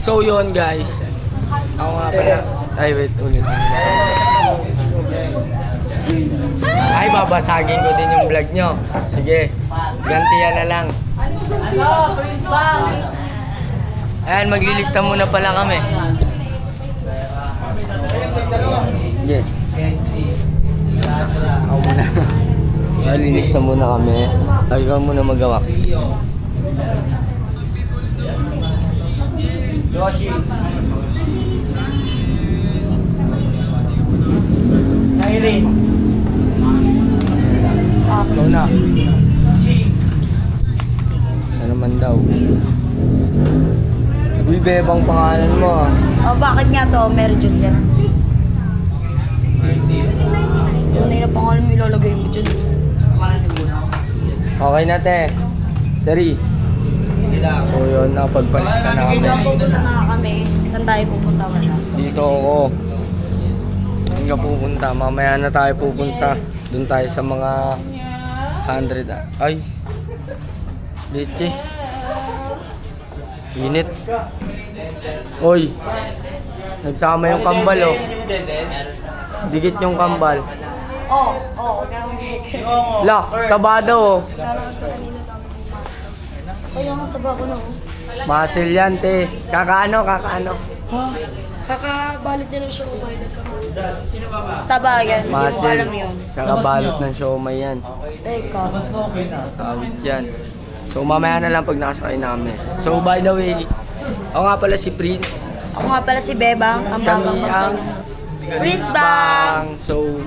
So yun guys. Ako nga pala. Ay wait ulit. Ay babasagin ko din yung vlog nyo. Sige. Gantihan na lang. Ayan maglilista muna pala kami. Sige. Ako muna. Maglilista muna kami. Ay ikaw muna magawa. Yoshi. Irene. Ikaw na. Ano naman daw? Uy, bebang pangalan mo ah. Oh, bakit nga to? Mary Julia. Tunay na pangalan mo ilalagay mo dyan. Okay na te. Seri. So yun, napagpalista na kami. Pupunta na kami. Saan tayo pupunta wala? Dito ako. Saan ka pupunta? Mamaya na tayo pupunta. Doon tayo sa mga 100. Ay. Leche. Init. Oy. Nagsama yung kambal oh. Dikit yung kambal. Oo. La, tabado oh. Kaya nga taba ko na oh. Muscle yan te. Kakaano. Kakabalot niya ng show. Taba yan. Hindi mo alam yun. Kakabalot ng siomay yan. Teka. Awit yan. So mamaya na lang pag nakasakay namin. So by the way, ako nga pala si Prince. Ako nga pala si Bebang. Ang babang Kami magsabi. ang Prince Bang! So,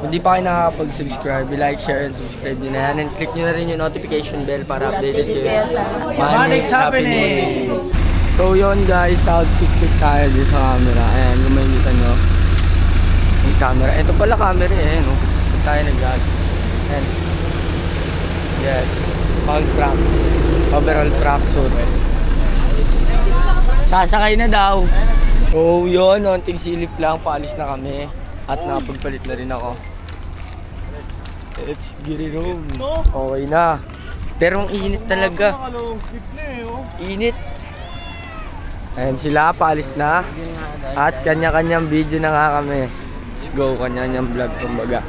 kung di pa kayo nakakapag-subscribe, like, share, and subscribe din na yan. And click nyo na rin yung notification bell para updated kayo sa Manix Happenings. So yun guys, outfit check tayo dito sa camera. Ayan, kung makikita nyo yung camera. Ito pala camera eh, no? Ito tayo nag-vlog. Ayan. Yes, pang tracks. Overall tracksuit. Sasakay na daw. Oh, yun. Onting silip lang. Paalis na kami. At napagpalit na rin ako. Let's get it on. Okay na. Pero ang init talaga. Init. Ayan sila. Paalis na. At kanya-kanyang video na nga kami. Let's go. Kanya-kanyang vlog. Kumbaga.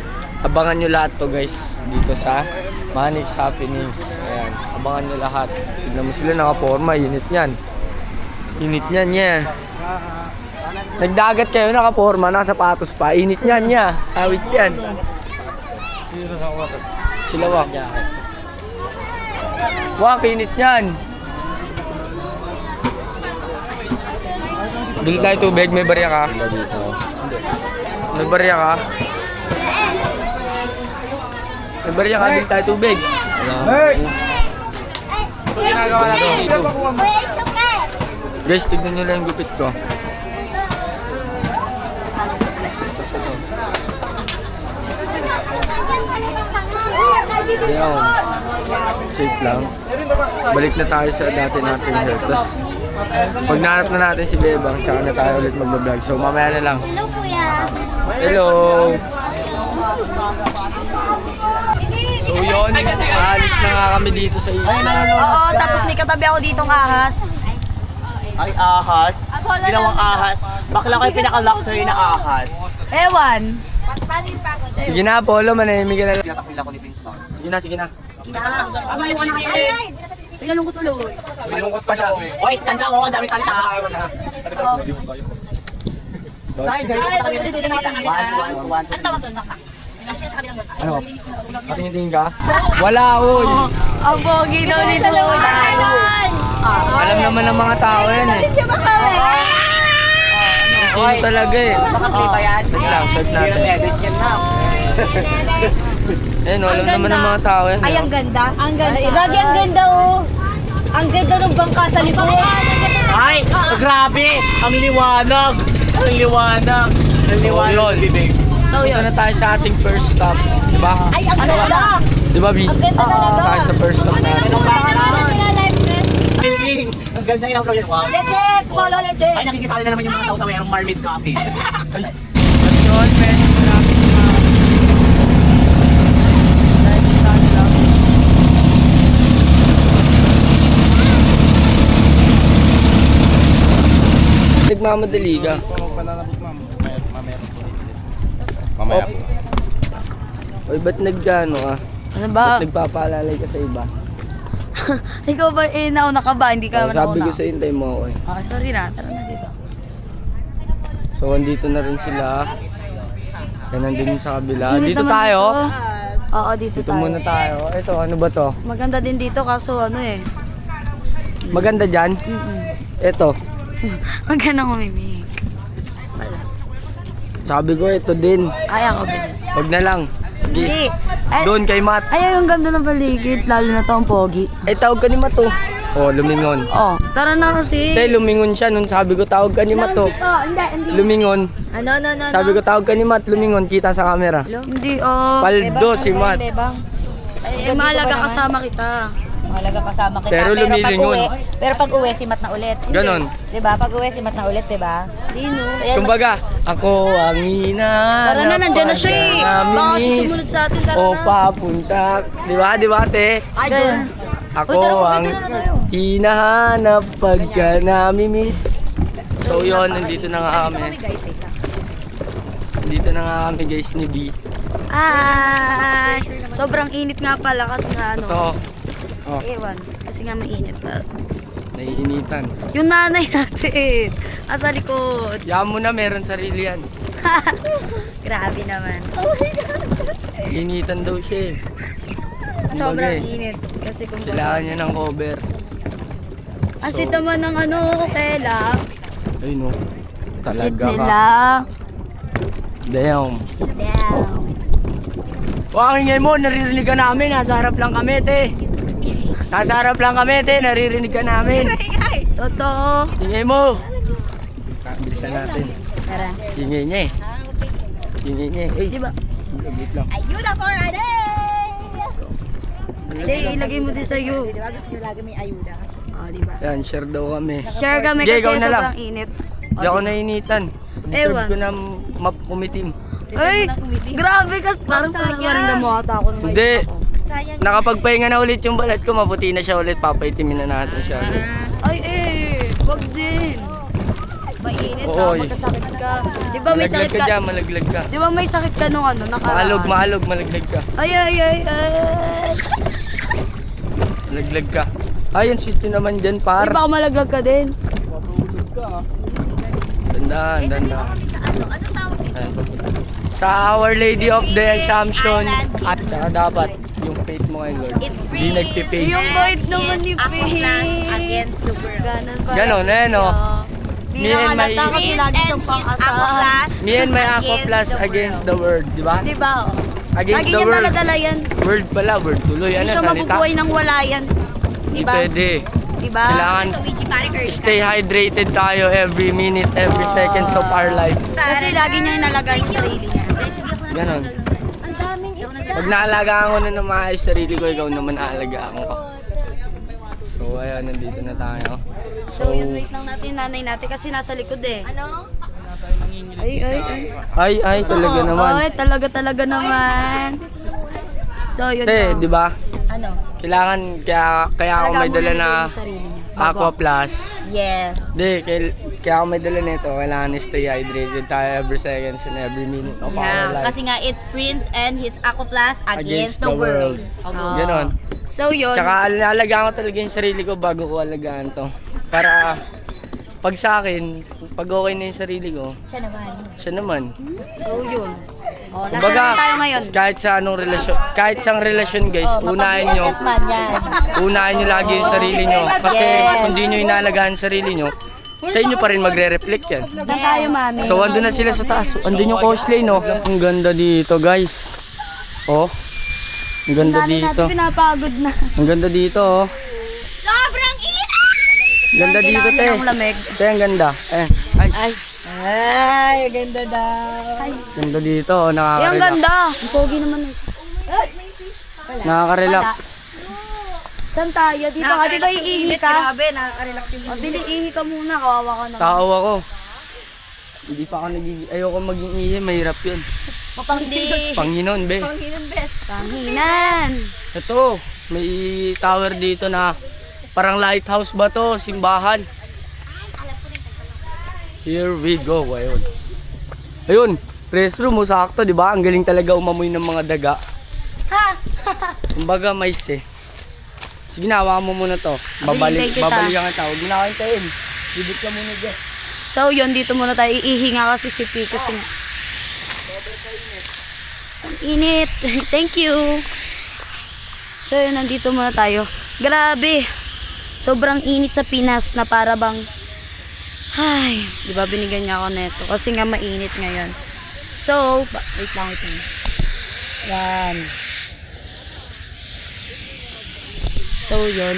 Abangan nyo lahat to guys. Dito sa Manix Happenings. Ayan. Abangan nyo lahat. Tignan mo sila nakaporma. Init yan. Init niyan niya. Nagdagat kayo nakaporma, nakasapatos pa. Init niyan niya. Awit yan. Sila wak. Wak, init niyan. Bili tayo tubig, may barya ka. May barya ka. May barya ka, bili tayo tubig. Ito ginagawa natin dito. Guys, tignan nyo lang yung gupit ko. Ayan. Safe lang. Balik na tayo sa dati natin hair. Tapos, pag nahanap na natin si Bebang, tsaka na tayo ulit mag-vlog. So, mamaya na lang. Hello, kuya. Hello! So, yun. Alis na nga kami dito sa isla. Oo, tapos may katabi ako ditong ahas. Ay, ahas. Ginawang ahas. Bakla ko yung pinaka-luxury na ahas. Ewan. Sige na, Apollo. Manahimik ka na lang. Tinatakila ko ni Prince Bang. Sige na. Amayo ka na kasi. Pinalungkot tuloy. Malungkot pa siya. Oy, stand up ako. Ang dami salita. Sorry, guys. Ang tawag doon, naka. Ano? Patingin-tingin ka? Wala, oy. Ang pogi daw nito. Alam naman ng mga tao yan eh. Sino talaga eh. Naka-play ba yan? Wait lang, search natin. Edit yan na. Ayun, alam naman ng mga tao yan. Ay, ang ganda. Ang ganda. Gagi, ang ganda oh. Ang ganda ng bangka sa likod. Ay, grabe. Ang liwanag. Ang liwanag. Ang liwanag. yun. Bibig. So, Dito yun. na tayo sa ating first stop. Diba? Ay, ang ganda. Diba, B? Ang ganda talaga. Tayo sa first stop natin. Feeling. Ang ganda yung flow yan. Wow. Legit! Polo legit! Ay, nakikisali na naman yung mga sausawerong Marmits Coffee. At yun, medyo malapit na. Nakikita nila. nagmamadali ka? Pananabot ma'am. Mamaya po. Mamaya po. Oy, ba't nagkano ka? Ano ba? Ba't nagpapaalalay ka sa iba? Ikaw ba nauna ka ba? Hindi ka Oh, naman sabi nauna. ko sa hintay mo ako eh. Ah, sorry na. Tara na dito. So, andito na rin sila. Yan, nandun sa kabila. Init Dito naman tayo. dito. Oo, dito Dito tayo. muna tayo. Ito, ano ba to? Maganda din dito kaso ano eh. Maganda dyan? Ito. Maganda kumimik. Wala. Sabi ko, ito din. Ay, ako ba? Wag na lang. Sige. Hindi. Ay, Doon kay Matt. ay, yung ganda ng paligid. Lalo na to ang pogi. Ay, tawag ka ni Matt oh. Oh, lumingon. Oh, tara na kasi. Tay, lumingon siya. Nung sabi ko, tawag ka ni Matt oh. Hindi. Lumingon. Ano? Sabi ko, tawag ka ni Matt. Lumingon. Kita sa camera. Hindi, oh. Paldo si Matt. Ay, mahalaga kasama kita. Mahalaga kasama kita. Pero lumilingon. Pero pag uwi, si Matt na ulit. Ganon. Diba? Pag uwi, si Matt na ulit, diba? Dino. Kumbaga, ako ang hinahanap. Tara na, nandyan na siya eh. Baka susunod sa atin, tara o na. papunta. Di ba, te? Ganun. Ako Uy, tara, ang magkita na tayo. hinahanap pagka namimiss. So yun, nandito na nga kami. Nandito na nga kami guys ni B. Ay, sobrang init nga pala kasi nga ano. Ito. Oh, Ewan, kasi nga mainit pa. naiinitan. Yung nanay natin, asa likod. Yan mo na, meron sarili yan. Grabe naman. Initan daw siya eh. Sobrang Kumbaga init. Kasi kung kailangan niya ng cover. ang sweet naman ng ano, Kela. Ay no, Sweet talaga ka. nila. Damn. Damn. Wah, ang ingay mo, naririnig ka namin. Nasa harap lang kami, te. Nasa harap lang kami, te. Naririnig ka namin. Totoo. Ingay mo. Bilisan natin. Tara. Ingay niya eh. Ingay niya eh. Di ba? Wait lang. Ayuda for a day! Hindi, ilagay mo din sa'yo. Diba gusto nyo lagi may ayuda? Oh, di ba? Yan, share daw kami. Share kami Sige, kasi ikaw na lang. sobrang init. Hindi ako nainitan. Deserve Ewan. ko na umitim. Ay, grabe kasi parang pinaramdam mo ata ako ng Hindi. Sayang. Nakapagpahinga na ulit yung balat ko. Maputi na siya ulit. Papaitimin na natin siya ulit. Ay, wag din. Mainit Oo, ha, magkasakit ka. Di ba may Malaglag sakit ka ka? dyan, malaglag ka. Di ba may sakit ka nung ano, nakaraan? Maalog, malaglag ka. Ay. Malaglag ka. Ay, yung sweet naman dyan, Di par. ba ako malaglag ka din? Dandaan, dandaan. Ano tawag dito? Ayan, papunta. Sa Our Lady of the Assumption. At saka dapat, yung faith mo kay Lord. Di nagpipay. Yung void naman ni Ako Faye. lang against the world. Ganon pa. Ganon, eh, no? Di Me and na my- halata kasi lagi siyang pang-asal. Me and my Aqua Plus against the world, di ba? Di ba? Against Lagi the niya world. dala-dala yan. Word pala, word tuloy. Hindi Ano, siya salita? mabubuhay nang wala yan. Di Hindi ba? pwede. Di ba? Kailangan stay hydrated tayo every minute, every seconds of our life. Kasi lagi niya inalagaan yung sarili niya. Ganon. Ang daming isda. Pag naalagaan ko na ng maayos sarili ko, ikaw naman aalagaan ko. So, ayan, nandito na tayo. So, yun, wait lang natin nanay natin kasi nasa likod eh. Ano? Ay, talaga naman. Ay, talaga naman. So, yun Te, to. di ba? Ano? Kailangan, kaya ako may dala na Yung sarili niya. Aqua Plus. Yes. Di, kaya ako may dala nito. Kailangan stay hydrated tayo every seconds and every minute of our Yeah, life. kasi nga it's Prince and his Aqua Plus against the world. Ganon. So, yun. Tsaka alagaan ko talaga yung sarili ko bago ko alagaan to. Para pag sa akin, pag okay na yung sarili ko, siya naman. So, yun. Oh, nasa Kumbaga, na tayo ngayon? kahit sa anong relasyon, kahit sa relasyon guys, unahin nyo lagi yung sarili nyo. Kasi kung di nyo inalagaan yung sarili nyo, sa inyo pa rin magre-reflect yan. Saan tayo, mami? So, andun na sila sa taas. Andun yung Coachley, no? Ang ganda dito, guys. Oh. Ang ganda Nanay dito. natin pinapagod na. Ang ganda dito, oh. Sobrang init! Ganda dito, te. Kailangan ng lamig. Te, ang ganda. Ay, Ay, ganda daw. Ay, ganda dito, oh. ang Nakaka-relax. ganda. Ang pogi naman. Nakaka-relax. Saan tayo? Dito ka, di ba iihi ka? Grabe, nakaka-relax yung O, bili, ihi ka muna. Kawawa ka naman. Tao ako. Hindi pa ako ayoko maging ihi, mahirap yun. Hindi. Panghinon, be. Panghinan. Ito, may tower dito na parang lighthouse ba to, simbahan. Here we go. Ayun. Ayun. Restroom mo, sakto, di ba? Ang galing talaga umamoy ng mga daga. Kumbaga, mais eh. Sige na, hawakan mo muna to. Hintay kita. Babalikan kita. Huwag mo na kaintayin. Bibit ka muna dyan. So, yun, dito muna tayo. Iihinga kasi si P kasi nga. Ang init. Thank you. So, yun, nandito muna tayo. Grabe. Sobrang init sa Pinas na para bang, ay, di ba binigyan niya ako neto? Kasi nga mainit ngayon. So, wait lang. Yan. So, yun.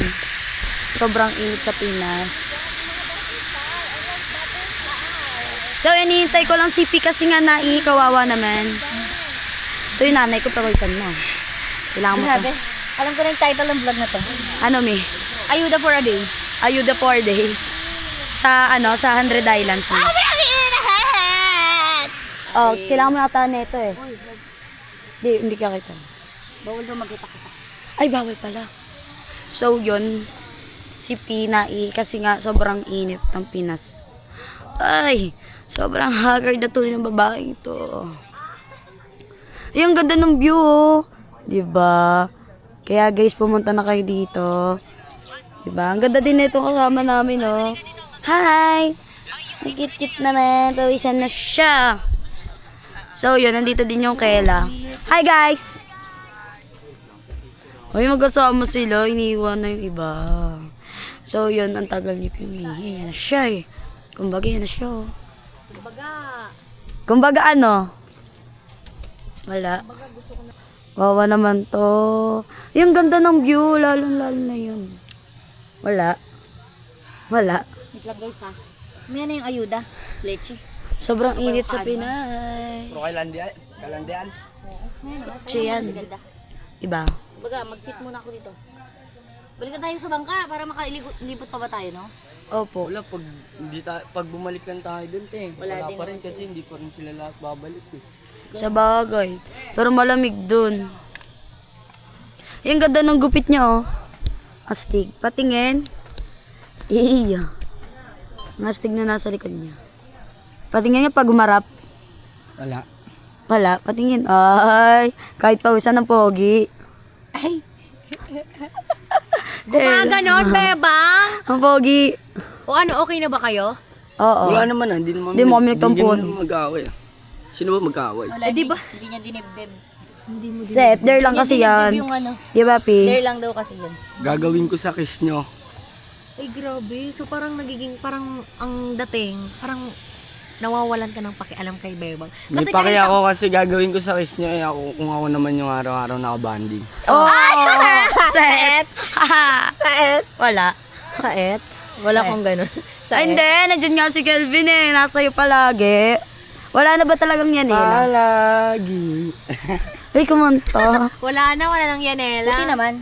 Sobrang init sa Pinas. So, inihintay ko lang si P kasi nga kawawa naman. So, yung nanay ko, pawisan mo. Kailangan mo to. Alam ko na yung title ng vlog na to. Ano, Mi? Ayuda for a day. Ayuda for a day. Sa, sa 100 Islands. Mi. Oh, kailangan mo nata neto eh. Hindi ka kita. Bawal daw magkita kita. Ay, bawal pala. So, yun. Si P kasi nga sobrang init ng Pinas. Ay, sobrang haggard na tuloy ng babaeng ito. Ay, ang ganda ng view, oh. Diba? Kaya guys, pumunta na kayo dito. Diba? Ang ganda din na itong kasama namin, oh. Hi! Ang kit-kit naman. Pawisan na siya. So, yun. Nandito din yung Kela. Hi, guys! Uy, magkasama sila. Iniiwan na yung iba. So, yun. Ang tagal ni Pimi. Yan na siya, eh. Kumbaga, yan na siya, oh. Kumbaga, ano? Wala. Wawa naman to. Yung ganda ng view. Lalo na yun. Wala. Wala. Wait lang guys ha. May na yung ayuda. Leche. Sobrang init sa Pinay. Pero kalandian. Chiyan. Diba? Baga, mag-sit muna ako dito. Balikan tayo sa bangka para makalipot pa ba tayo, no? Opo. Wala, pag bumalik lang tayo dun, wala din pa rin kasi hindi pa rin sila lahat babalik eh. Sa bagay. Pero malamig dun. Yung ganda ng gupit niya, oh. Astig. Patingin. Iya. Ang astig na nasa likod niya. Patingin niya pag umarap. Wala. Wala. Patingin. Ay. Kahit pawisan ng pogi. Ay! Ganon, bebang! Ang pogi. O ano, okay na ba kayo? Oo. Wala naman hindi naman Hindi mo kami nagtampuhan. Hindi naman mag-aaway. Sino ba mag-aaway? Wala, di ba? Hindi niya dinibdib. Set. There lang kasi yan. Yung ano. Di ba, Pi? There lang daw kasi yun. Gagawin ko sa kiss nyo. Ay, grabe. So, parang nagiging, parang ang dating, parang nawawalan ka ng pakialam kay Bebang. May paki ako kasi gagawin ko sa kiss nyo eh ako, kung ako naman yung araw-araw nakabanding. Oh! Set. Saet? Wala. Saet? Wala kong ganun. Ay, hindi. Nandiyan nga si Kelvin eh. Nasa iyo palagi. Wala na ba talagang yan eh? Palagi. Ay, kumanta. Wala nang yanela. Buti naman.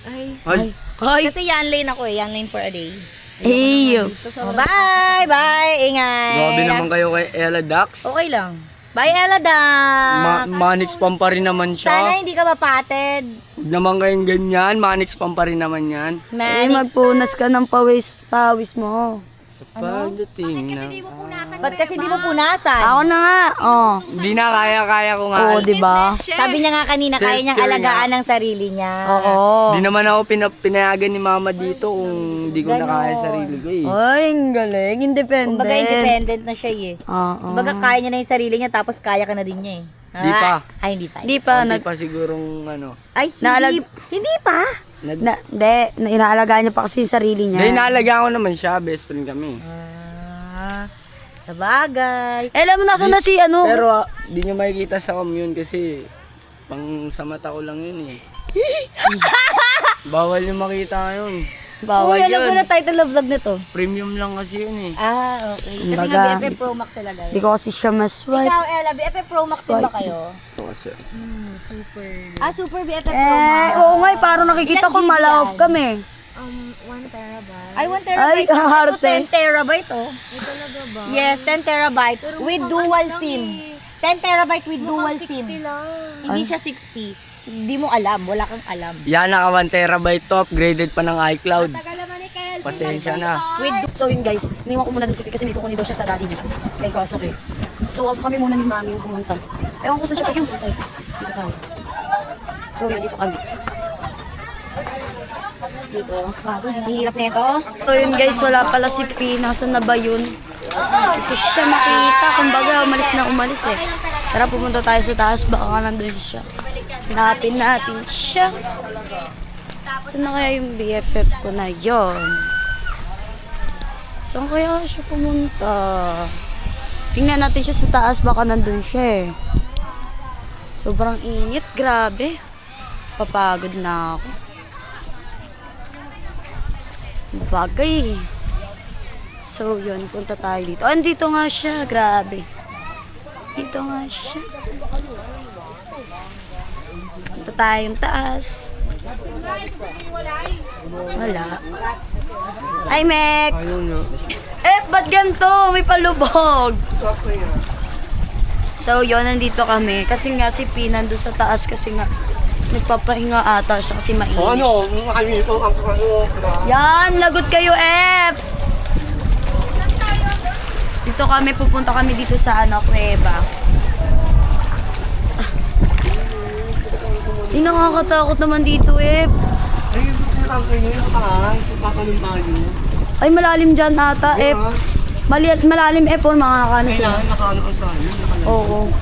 Ay, Ay, Ay, Kasi yan lane ako eh. Yan lane for a day. iyo. Bye! Bye! Ingay! grabe naman kayo kay Ella Dax. Okay lang. Bye, Ella Dax! Manix pam pa rin naman Sana siya. hindi ka mapated. Huwag naman kayong ganyan. Manix pam pa rin naman yan. Ay, Man, magpunas ka ng pawis mo. Sa pagdating na. ba't kasi di mo punasan? Ako na nga. Oh. Hindi na kaya ko nga. Oo, di ba? Sabi niya nga kanina, kaya niyang Self-care alagaan ng sarili niya. Oo. Hindi naman ako pinayagan ni mama dito kung hindi ko na kaya sarili ko eh. Ay, ang galing. Independent. Kumbaga independent na siya eh. Oo. Kumbaga kaya niya na yung sarili niya tapos kaya ka na din niya eh. Di pa. Ay, hindi pa. Di pa. Hindi pa sigurong ano. Ay, Naalag- hindi pa. Inaalagaan niya pa kasi yung sarili niya. Dahil naalagaan ko naman siya. Best friend kami. Sabagay. Eh, alam mo, nasa na si ano? Pero di nyo makikita sa commune kasi pang sa mata ko lang yun eh. Bawal yung makita yun. Bawal Uy, alam ko yun. na title of vlog nito. Premium lang kasi yun eh. Ah, okay. Kasi Kumbaga, nga BFF Pro Max talaga. Hindi ko kasi siya maswipe. Ikaw, Ella, BFF Pro Max din ba kayo? Ito kasi. Ah, super BFF Pro Max. Oo nga, parang nakikita ko Ilan GB mala-off yan? kami. 1 terabyte. Ay, 1 Ay, terabyte. Ito, harte. 10 terabyte, oh. Ay, talaga ba? Yes, 10 terabyte with dual SIM. 10 terabyte with dual SIM. lang. Hindi siya 60. Hindi mo alam, wala kang alam. Yan, naka 1 terabyte to, upgraded pa ng iCloud. Tagal naman ni Kel. pasensya na. So yun guys, iniwan ko muna doon si P kasi may kukunin daw siya sa daddy niya. Kay Kwasok eh. So kami muna ni Mami yung pumunta. Ewan ko saan siya pumunta eh. Dito tayo. So yun, dito kami. Dito. Hirap na ito. So yun guys, wala pala si P. Nasaan na ba yun? Hindi ko siya makita. Kumbaga, umalis eh. Tara, pumunta tayo sa taas. Baka nga nandun siya. Hanapin natin siya. Saan na kaya yung BFF ko na yon? Saan kaya siya pumunta? Tingnan natin siya sa taas. Baka nandun siya eh. Sobrang init. Grabe. Papagod na ako. Bagay. So yun, punta tayo dito. Andito nga siya, grabe. Dito nga siya. Punta tayong taas. Wala. Hi, Mek! Ba't ganito? May palubog. So yun, nandito kami. Kasi nga si P nandun sa taas kasi nga nagpapahinga ata siya kasi mainit. Yan, lagot kayo, F! Dito kami, pupunta kami dito sa Cueva. Ay, nakakatakot naman dito, F. Ay, malalim dyan ata, F. Malalim, F, oh, makakano sila. Oo.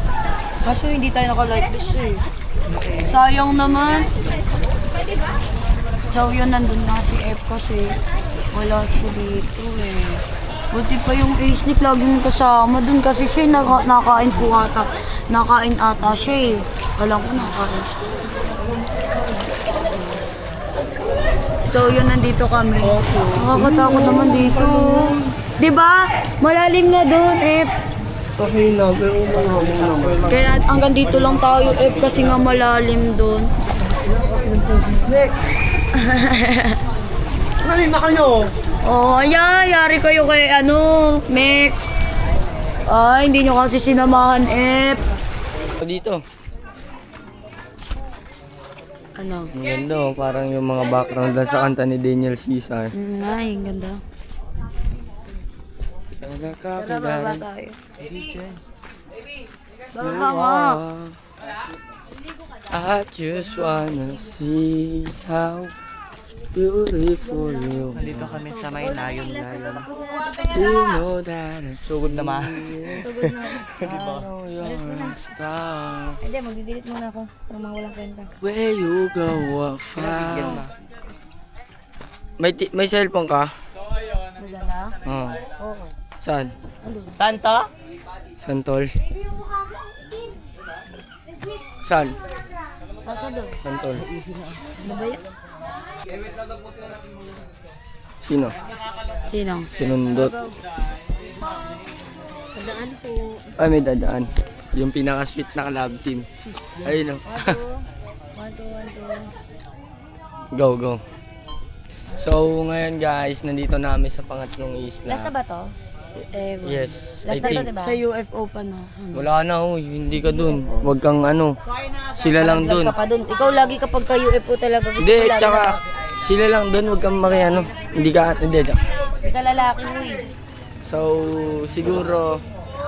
Kaso hindi tayo naka-like this, eh. Sayang naman. So yun, nandun na si F kasi wala siya dito eh. Buti pa yung A-Snip laging kasama dun kasi siya nakain po ata. Nakain ata siya eh. Alam ko nakain siya. So yun, nandito kami. Nakakatakot naman dito. Diba? Malalim na dun, F. Okay na, pero malalim naman. Kaya hanggang dito lang tayo, F, kasi nga malalim doon. Nick! Ngayon na kayo! Oh, yari kayo kay Mek. Ay, hindi nyo kasi sinamahan, F. Dito. Ano? Ang ganda, oh, parang yung mga background lang sa kanta ni Daniel Caesar. Ay, ang ganda. Tara, baba tayo. Baba nga. I just wanna see how beautiful you are. Dito kami sa may layon. You know that I'm Sugod na ma. Tugod na. I know you're a star. Hindi, magdi-delete muna ako ng mga walang kwenta. Where you go, I found. May cellphone ka? Maganda? Oo. Oo. Saan? Saan to? Santol. Saan? Nasa doon. Santol. Ano ba yan? Sino? Sino? Sinundot. Pagdaan po. Ay, may dadaan. Yung pinaka-sweet na love team. Ayun o. 1, 2, 1, 2. Go, go. So, ngayon guys, nandito na kami sa pangatlong isla. Last na ba to? Yes, Last I na to, think. diba? Sa UFO pa na. Wala na, hindi ka dun. Huwag kang sila lang dun. Ka pa dun. Ikaw lagi kapag ka UFO talaga. gusto Hindi, mo lagi tsaka sila lang dun, huwag kang hindi ka, hindi. Hindi ka lalaki mo eh. So, siguro,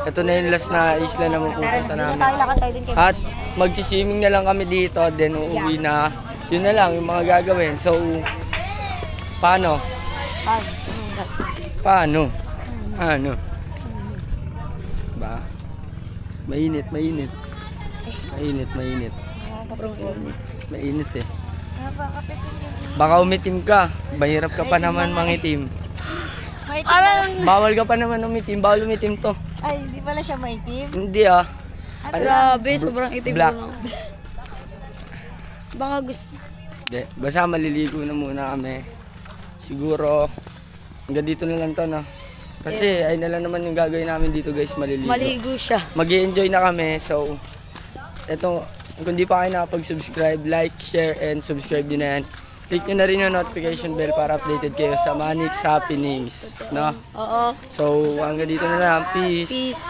ito na yung last na isla na mapupunta Dito namin. tayo, lakad tayo din kay At magsiswimming na lang kami dito, then uuwi na. Yun na lang yung mga gagawin. So, paano? Paano? Ano? Ba? Mainit. Mainit. Mainit eh. Baka umitim ka. Mahirap ka pa naman mangitim. Bawal ka pa naman umitim. Bawal umitim to. Ay, hindi pala siya maitim. Hindi ah. Grabe, sobrang itim Black. mo. Baka gusto. Hindi. Basta maliligo na muna kami. Siguro, hanggang dito na lang to, no? Kasi ay na lang naman yung gagawin namin dito guys, maliligo. Maligo siya. Mag-i-enjoy na kami. So, eto, kung di pa kayo nakapag-subscribe, like, share, and subscribe din na yan. Click nyo na rin yung notification bell para updated kayo sa Manix Happenings. No? Oo. So, hanggang dito na lang. Peace. Peace.